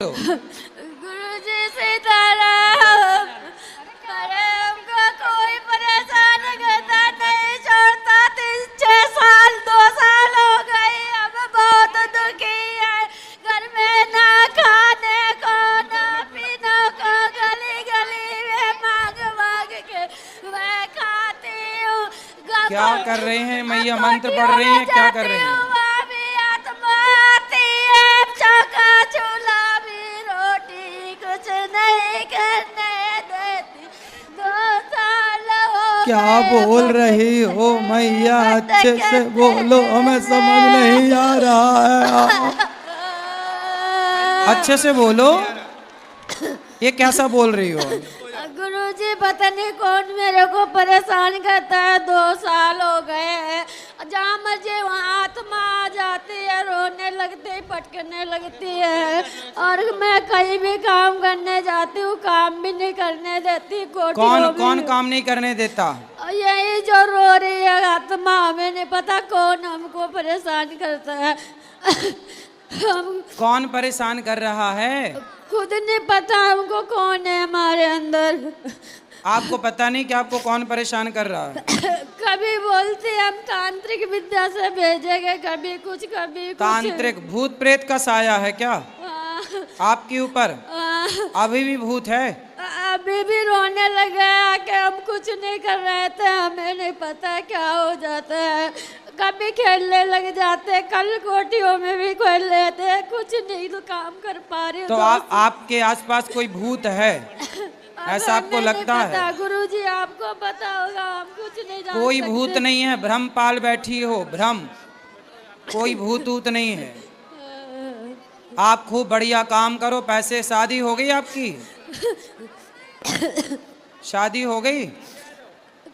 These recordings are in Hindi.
गुरुजी सीताराम। अरे हमको कोई परेशान करता नहीं, छोड़ता 3-6 साल 2 साल हो गई। अब बहुत दुखी है, घर में ना खाने को ना पीने को, गली गली में मांग मांग के मैं खाती हूँ। क्या कर रहे हैं मैया? मंत्र पढ़ रही हैं? क्या कर रहे हैं? क्या बोल रही हो मैया? अच्छे से बोलो, हमें समझ नहीं आ रहा है। अच्छे से बोलो, ये कैसा बोल रही हो? गुरुजी पता नहीं कौन मेरे को परेशान करता है। 2 साल हो गए हैं, जहाँ मर्जी वहाँ आत्मा आ जाती है, रोने लगती है, पटकने लगती है। और मैं कहीं भी काम करने जाती हूँ, काम भी नहीं करने देती। कौन काम नहीं करने देता? यही जो रो रही है आत्मा, हमें नहीं पता कौन हमको परेशान करता है। कौन परेशान कर रहा है? खुद नहीं पता हमको कौन है हमारे अंदर। आपको पता नहीं कि आपको कौन परेशान कर रहा है? कभी बोलते हम तांत्रिक विद्या से भेजेंगे, कभी कुछ कभी कुछ। तांत्रिक भूत प्रेत का साया है क्या आपके ऊपर? अभी भी भूत है? अभी भी रोने लगा कि हम कुछ नहीं कर रहे थे, हमें नहीं पता क्या हो जाता है। कभी खेलने लग जाते, कल कोटियों में भी खेल लेते, कुछ नहीं तो काम कर पा रहे। तो आपके आसपास कोई भूत है ऐसा आपको लगता है? गुरुजी आपको पता होगा, हम कुछ नहीं जानते। कोई भूत नहीं है, भ्रम पाल बैठी हो, भ्रम। कोई भूत नहीं है। आप खूब बढ़िया काम करो, पैसे। शादी हो गई आपकी? शादी हो गई?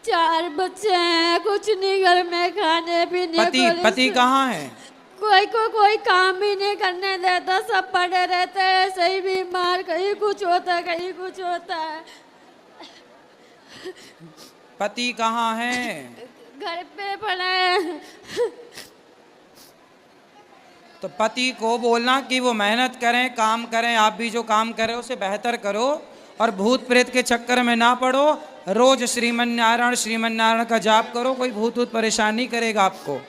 4 बच्चे हैं, कुछ नहीं घर में खाने पीने। पति कहाँ है? कोई काम ही नहीं करने देता, सब पड़े रहते हैं सही बीमार, कहीं कुछ होता है कहीं कुछ होता है। पति कहाँ है? घर पे पड़ा है। तो पति को बोलना कि वो मेहनत करें, काम करें। आप भी जो काम करें उसे बेहतर करो और भूत प्रेत के चक्कर में ना पड़ो। रोज श्रीमन नारायण का जाप करो, कोई भूत परेशान नहीं करेगा आपको।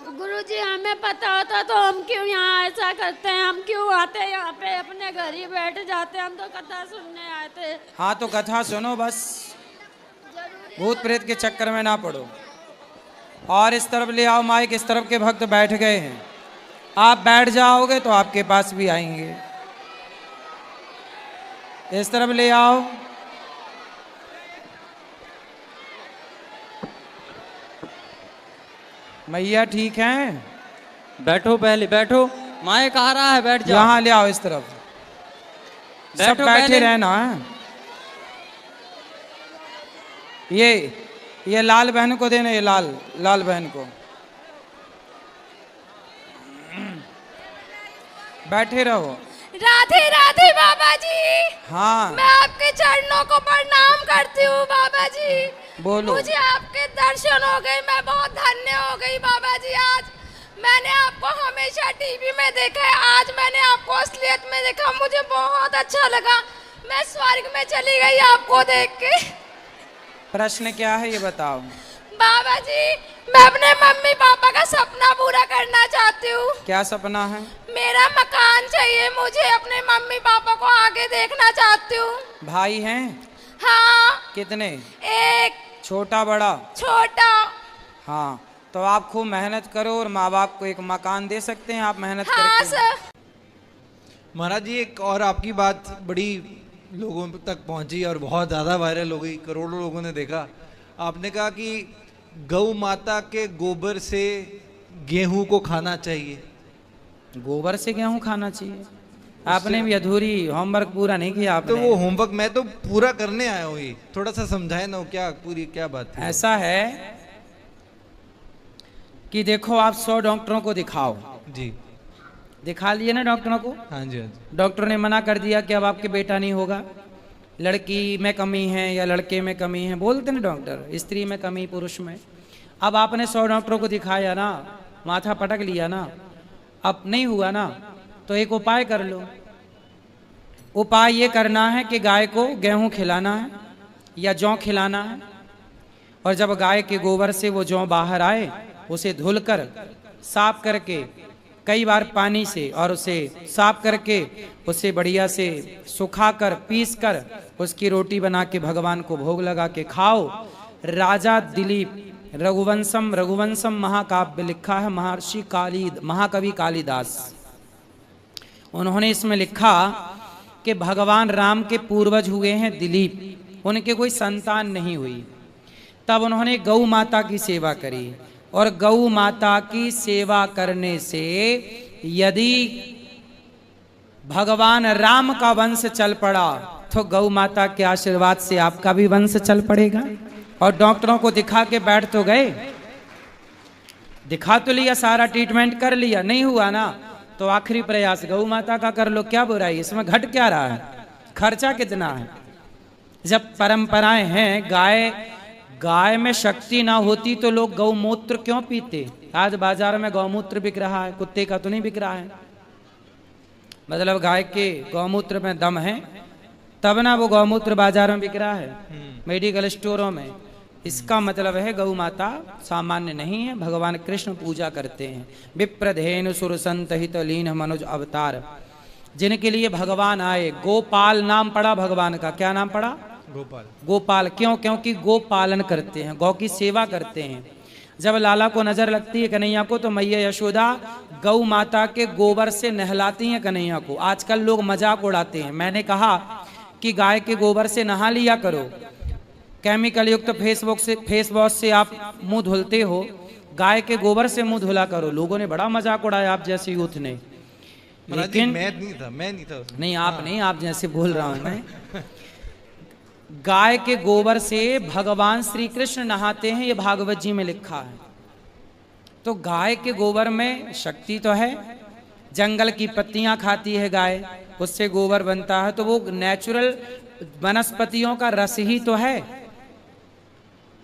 गुरुजी हमें पता होता तो हम क्यों यहाँ ऐसा करते हैं? हम क्यों आते हैं यहाँ पे? अपने घर ही बैठ जाते। हम तो कथा सुनने आए थे। हाँ तो कथा सुनो बस, भूत प्रेत के चक्कर में ना पड़ो। और इस तरफ ले आओ माइक, इस तरफ के भक्त बैठ गए हैं। आप बैठ जाओगे तो आपके पास भी आएंगे। इस तरफ ले आओ। मैया ठीक हैं? बैठो, पहले बैठो। माइक आ रहा है, बैठ जाओ। यहाँ ले आओ, इस तरफ सब बैठे रहना है। ये लाल बहन को देना, ये लाल बहन को। बैठे रहो। राधे राधे बाबा जी। हाँ, मैं आपके चरणों को प्रणाम करती हूँ बाबा जी। बोलो। मुझे आपके दर्शन हो गए, मैं बहुत धन्य हो गई बाबा जी। आज मैंने आपको हमेशा टीवी में देखा है, आज मैंने आपको असलियत में देखा, मुझे बहुत अच्छा लगा। मैं स्वर्ग में चली गई आपको देख के। प्रश्न क्या है ये बताओ। बाबा जी मैं अपने मम्मी पापा का सपना पूरा करना चाहती हूँ। क्या सपना है? मेरा मकान चाहिए मुझे, अपने मम्मी पापा को आगे देखना चाहती हूँ। भाई हैं? हाँ। कितने? एक। छोटा बड़ा? छोटा। हाँ, तो आप खूब मेहनत करो और माँ बाप को एक मकान दे सकते हैं आप मेहनत हाँ करके। सर। महाराज जी एक और आपकी बात बड़ी लोगों तक पहुंची और बहुत ज़्यादा वायरल हो गई, करोड़ों लोगों ने देखा। आपने कहा कि गौ माता के गोबर से गेहूं को खाना चाहिए। गोबर से गेहूं खाना चाहिए? आपने भी अधूरी होमवर्क पूरा नहीं किया आपने। तो वो होमवर्क मैं तो पूरा करने आया हूँ, ये थोड़ा सा समझाए ना, क्या बात है? ऐसा है कि देखो, आप 100 डॉक्टरों को दिखाओ। जी। दिखा लिए ना डॉक्टरों को? हाँ जी, हाँ जी। डॉक्टर ने मना कर दिया कि अब आपके बेटा नहीं होगा, लड़की में कमी है या लड़के में कमी है, बोलते ना डॉक्टर, स्त्री में कमी पुरुष में। अब आपने 100 डॉक्टरों को दिखाया ना, माथा पटक लिया ना, अब नहीं हुआ ना, तो एक उपाय कर लो। उपाय ये करना है कि गाय को गेहूं खिलाना है या जौ खिलाना है, और जब गाय के गोबर से वो जौ बाहर आए उसे धुलकर साफ करके कई बार पानी से, और उसे साफ करके उसे बढ़िया से सुखाकर पीस कर उसकी रोटी बना के भगवान को भोग लगा के खाओ। राजा दिलीप रघुवंशम महाकाव्य लिखा है महाकवि कालिदास। उन्होंने इसमें लिखा कि भगवान राम के पूर्वज हुए हैं दिलीप, उनके कोई संतान नहीं हुई, तब उन्होंने गौ माता की सेवा करी, और गौ माता की सेवा करने से यदि भगवान राम का वंश चल पड़ा तो गौ माता के आशीर्वाद से आपका भी वंश चल पड़ेगा। और डॉक्टरों को दिखा के बैठ तो गए, दिखा तो लिया, सारा ट्रीटमेंट कर लिया, नहीं हुआ ना, तो आखिरी प्रयास गौ माता का कर लो, क्या बुराई, इसमें घट क्या रहा है, खर्चा कितना है। जब परंपराएं हैं, गाय में शक्ति ना होती तो लोग गौमूत्र क्यों पीते। आज बाजार में गौमूत्र बिक रहा है, कुत्ते का तो नहीं बिक रहा है, मतलब गाय के गौमूत्र में दम है तब ना वो गौमूत्र बाजार में बिक रहा है, मेडिकल स्टोरों में। इसका मतलब है गौ माता सामान्य नहीं है, भगवान कृष्ण पूजा करते हैं। विप्रधेनु सुर संत हित लीन मनुज अवतार, जिनके लिए भगवान आए। गोपाल नाम पड़ा भगवान का, क्या नाम पड़ा, गोपाल। क्यों, क्योंकि गो पालन करते हैं, गौ की सेवा करते हैं। जब लाला को नजर लगती है कन्हैया को तो मैया यशोदा गौ माता के गोबर से नहलाती हैं कन्हैया को। आजकल लोग मजाक उड़ाते हैं, मैंने कहा कि गाय के गोबर से नहा लिया करो, केमिकल युक्त फेस वॉश से आप मुंह धुलते हो, गाय के गोबर से मुंह धुला करो। लोगों ने बड़ा मजाक उड़ाया आप जैसे यूथ ने, लेकिन मैं नहीं था उसमें। नहीं आप नहीं, आप जैसे बोल रहा हूं मैं। गाय के गोबर से भगवान श्री कृष्ण नहाते हैं, ये भागवत जी में लिखा है। तो गाय के गोबर में शक्ति तो है, जंगल की पत्तियां खाती है गाय, उससे गोबर बनता है, तो वो नेचुरल वनस्पतियों का रस ही तो है।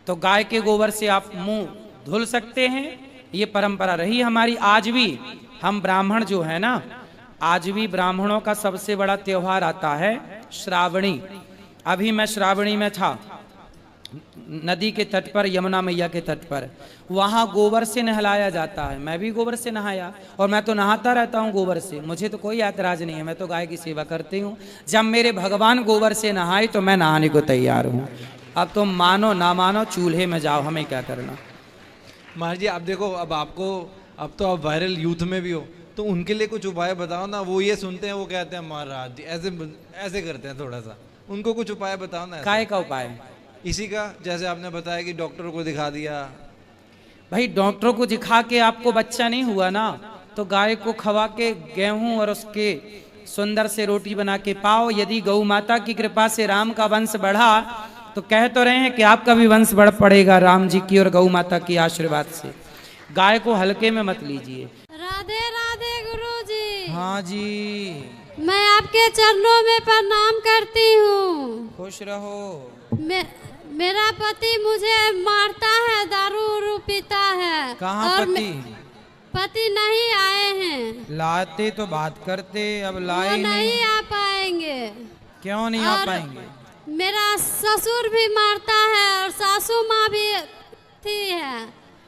तो गाय के गोबर से आप मुंह धुल सकते हैं, ये परंपरा रही हमारी। आज भी हम ब्राह्मण जो है ना, आज भी ब्राह्मणों का सबसे बड़ा त्योहार आता है श्रावणी। अभी मैं श्रावणी में था, नदी के तट पर, यमुना मैया के तट पर, वहाँ गोबर से नहलाया जाता है। मैं भी गोबर से नहाया, और मैं तो नहाता रहता हूँ गोबर से, मुझे तो कोई ऐतराज नहीं है, मैं तो गाय की सेवा करती हूँ। जब मेरे भगवान गोबर से नहाए तो मैं नहाने को तैयार हूँ। अब तुम मानो ना मानो, चूल्हे में जाओ, हमें क्या करना। महाराज जी आप देखो, अब तो आप वायरल यूथ में भी हो, तो उनके लिए कुछ उपाय बताओ ना। वो ये सुनते हैं, वो कहते हैं महाराज जी ऐसे करते हैं, थोड़ा सा उनको कुछ उपाय बताओ ना। काय का उपाय? इसी का, जैसे आपने बताया कि डॉक्टर को दिखा दिया। भाई डॉक्टरों को दिखा के आपको बच्चा नहीं हुआ ना, तो गाय को खवा के गेहूं और उसके सुंदर से रोटी बना के पाओ। यदि गौ माता की कृपा से राम का वंश बढ़ा, तो कह तो रहे हैं कि आपका भी वंश बढ़ पड़ेगा राम जी की और गौ माता की आशीर्वाद से। गाय को हल्के में मत लीजिए। राधे राधे गुरुजी। हाँ जी, मैं आपके चरणों में प्रणाम करती हूँ। खुश रहो। मेरा पति मुझे मारता है, दारू उरू पीता है। कहाँ और पति? पति नहीं आए हैं। लाते तो बात करते, अब लाए वो नहीं आ पाएंगे। क्यों नहीं आ और पाएंगे? मेरा ससुर भी मारता है और सासू माँ भी थी है,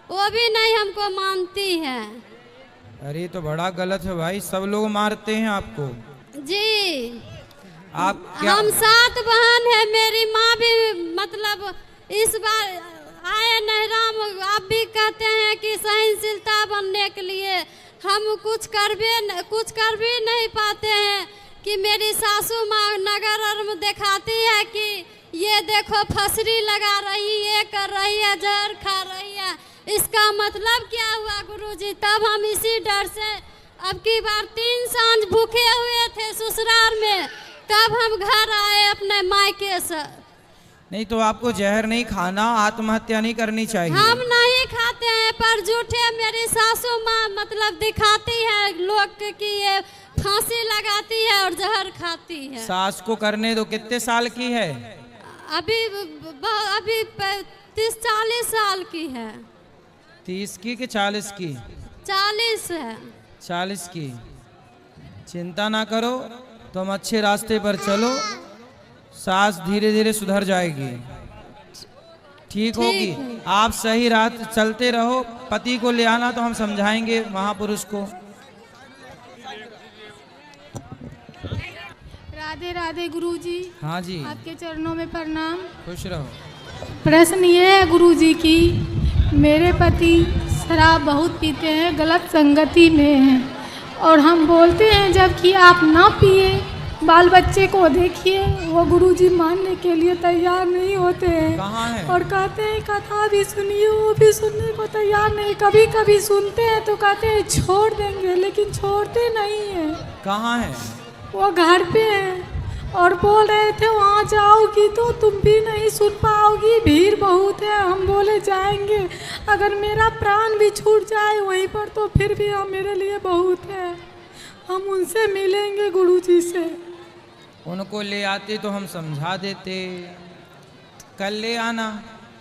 वो भी नहीं हमको मानती है। अरे तो बड़ा गलत है भाई, सब लोग मारते हैं आपको जी। आप क्या? हम 7 बहन है, मेरी माँ भी मतलब इस बार आए नहराम। आप भी कहते हैं कि सहनशीलता बनने के लिए हम कुछ कर भी नहीं पाते हैं कि मेरी सासू माँ नगर और में दिखाती है कि ये देखो फसरी लगा रही, ये कर रही है, जहर खा रही है। इसका मतलब क्या हुआ गुरुजी? तब हम इसी डर से अब की बार 3 सांझ भूखे हुए थे ससुराल में, तब हम घर आए अपने मायके से। नहीं तो आपको जहर नहीं खाना, आत्महत्या नहीं करनी चाहिए। हम नहीं खाते हैं, पर झूठे मेरी सासू माँ मतलब दिखाती है लोग कि ये फांसी लगाती है और जहर खाती है। सास को करने दो। कितने साल की है? अभी 30-40 साल की है। 30 की कि 40 की? 40 है। 40 की। चिंता ना करो, तुम अच्छे रास्ते पर चलो, सास धीरे धीरे सुधर जाएगी, ठीक होगी। आप सही राह चलते रहो। पति को ले आना तो हम समझाएंगे महापुरुष को। राधे राधे गुरुजी। हाँ जी, आपके चरणों में प्रणाम। खुश रहो। प्रश्न ये है गुरुजी की, मेरे पति शराब बहुत पीते हैं, गलत संगति में हैं, और हम बोलते हैं जबकि आप ना पिए, बाल बच्चे को देखिए, वो गुरुजी मानने के लिए तैयार नहीं होते हैं। कहाँ है? और कहते हैं कथा भी सुनिए, वो भी सुनने को तैयार नहीं। कभी कभी सुनते हैं तो कहते हैं छोड़ देंगे, लेकिन छोड़ते नहीं हैं। कहाँ है? वो घर पे है, और बोल रहे थे वहाँ जाओगी तो तुम भी नहीं सुन पाओगी, भीड़ बहुत है। हम बोले जाएंगे, अगर मेरा प्राण भी छूट जाए वहीं पर तो फिर भी हम मेरे लिए बहुत है, हम उनसे मिलेंगे गुरुजी से। उनको ले आते तो हम समझा देते। कल ले आना।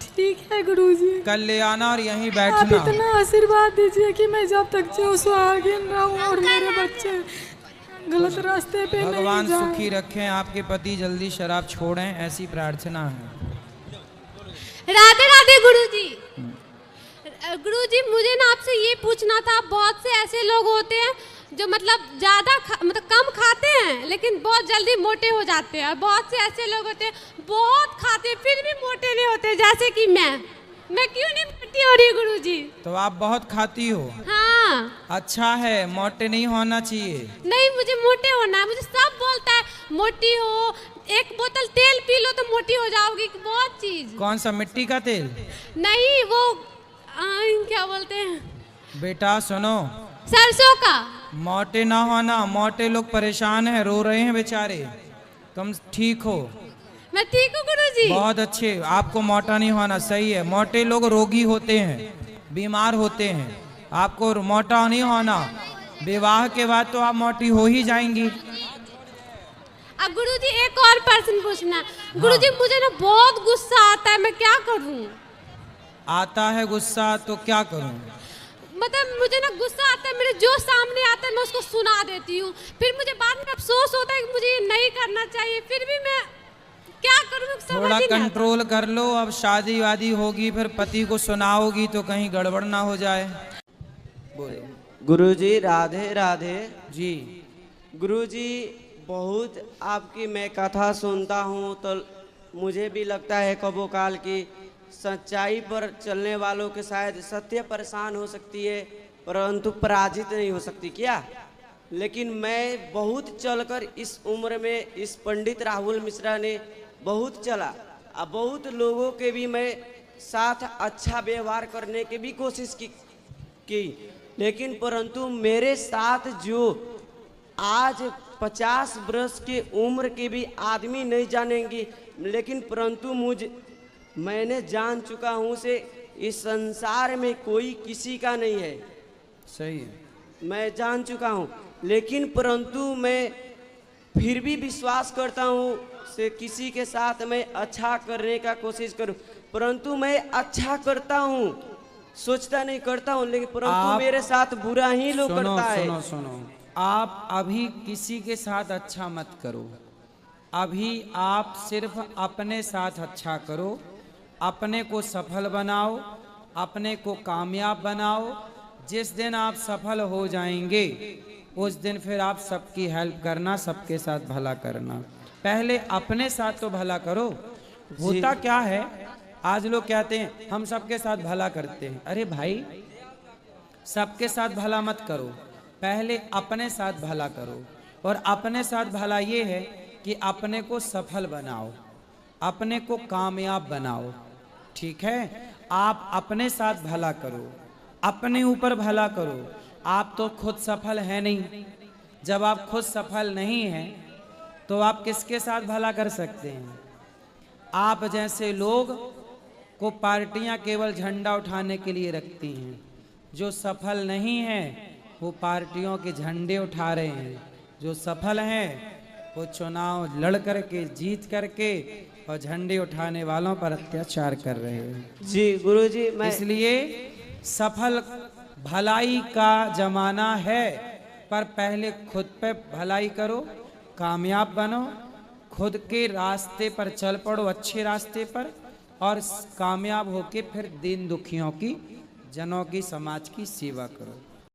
ठीक है गुरुजी। कल ले आना और यहीं आप बैठना। इतना आशीर्वाद दीजिए कि मैं जब तक जीऊं सुहागिन रहूं और मेरे बच्चे गलत रास्ते पे नहीं भगवान जाएं। सुखी रखें, आपके पति जल्दी शराब छोड़ें, ऐसी प्रार्थना है। राधे राधे गुरुजी। गुरुजी मुझे ना आपसे ये पूछना था, बहुत से ऐसे लोग होते हैं जो मतलब ज़्यादा मतलब कम खाते हैं लेकिन बहुत जल्दी मोटे हो जाते हैं, और बहुत से ऐसे लोग होते हैं बहुत खाते हैं फिर भी मोटे नहीं होते, जैसे कि मैं क्यों नहीं मोटी हो रही गुरुजी? तो आप बहुत खाती हो। हाँ। अच्छा है, मोटे नहीं होना चाहिए। नहीं, मुझे मोटे होना है। मुझे सब बोलता है मोटी हो, एक बोतल तेल पी लो तो मोटी हो जाओगी, बहुत चीज। कौन सा, मिट्टी का तेल? नहीं, वो क्या बोलते हैं बेटा सुनो, सरसों का। मोटे ना होना, मोटे लोग परेशान हैं, रो रहे हैं बेचारे। तुम ठीक हो? मैं ठीक हूँ गुरुजी। बहुत अच्छे, आपको मोटा नहीं होना, सही है। मोटे लोग रोगी होते हैं, बीमार होते हैं, आपको मोटा नहीं होना। विवाह के बाद तो आप मोटी हो ही जाएंगी। अब गुरुजी एक और प्रश्न पूछना है। गुरुजी मुझे ना बहुत गुस्सा आता है, मैं क्या करूँ? आता है गुस्सा तो क्या करूं? मतलब मुझे ना गुस्सा आता है, मेरे जो सामने आता है मैं उसको सुना देती हूँ, फिर मुझे बाद में अफसोस होता है कि मुझे ये नहीं करना चाहिए, फिर भी मैं क्या करूँ? थोड़ा कंट्रोल कर लो। अब शादी वादी होगी फिर पति को सुनाओगी तो कहीं गड़बड़ ना हो जाए। बोलो। गुरुजी राधे राधे जी। गुरुजी, बहुत आपकी मैं कथा सुनता हूँ तो मुझे भी लगता है कबो काल की सच्चाई पर चलने वालों के शायद सत्य परेशान हो सकती है परंतु पराजित नहीं हो सकती क्या? लेकिन मैं बहुत चलकर इस उम्र में, इस पंडित राहुल मिश्रा ने बहुत चला, अब बहुत लोगों के भी मैं साथ अच्छा व्यवहार करने की भी कोशिश की लेकिन परंतु मेरे साथ जो आज 50 वर्ष के उम्र के भी आदमी नहीं जानेंगे, लेकिन परंतु मैंने जान चुका हूँ से इस संसार में कोई किसी का नहीं है। सही है, मैं जान चुका हूँ, लेकिन परंतु मैं फिर भी विश्वास करता हूँ से किसी के साथ मैं अच्छा करने का कोशिश करूँ, परंतु मैं अच्छा करता हूँ, सोचता नहीं करता हूँ, लेकिन परंतु मेरे साथ बुरा ही लोग करता है। सुनो सुनो, आप अभी किसी के साथ अच्छा मत करो, अभी आप सिर्फ अपने साथ अच्छा करो, अपने को सफल बनाओ, अपने को कामयाब बनाओ। जिस दिन आप सफल हो जाएंगे उस दिन फिर आप सबकी हेल्प करना, सबके साथ भला करना। पहले अपने साथ तो भला करो। होता क्या है, आज लोग कहते हैं हम सबके साथ भला करते हैं। अरे भाई, सबके साथ भला मत करो, पहले अपने साथ भला करो। और अपने साथ भला ये है कि अपने को सफल बनाओ, अपने को कामयाब बनाओ। ठीक है, आप अपने साथ भला करो, अपने ऊपर भला करो। आप तो खुद सफल हैं नहीं, जब आप खुद सफल नहीं हैं तो आप किसके साथ भला कर सकते हैं? आप जैसे लोग को पार्टियां केवल झंडा उठाने के लिए रखती हैं, जो सफल नहीं हैं वो पार्टियों के झंडे उठा रहे हैं, जो सफल हैं वो चुनाव लड़ करके जीत करके और झंडे उठाने वालों पर अत्याचार कर रहे हैं। जी गुरुजी, मैं इसलिए सफल भलाई का जमाना है, पर पहले खुद पे भलाई करो, कामयाब बनो, खुद के रास्ते पर चल पड़ो, अच्छे रास्ते पर, और कामयाब होके फिर दीन दुखियों की, जनों की, समाज की सेवा करो।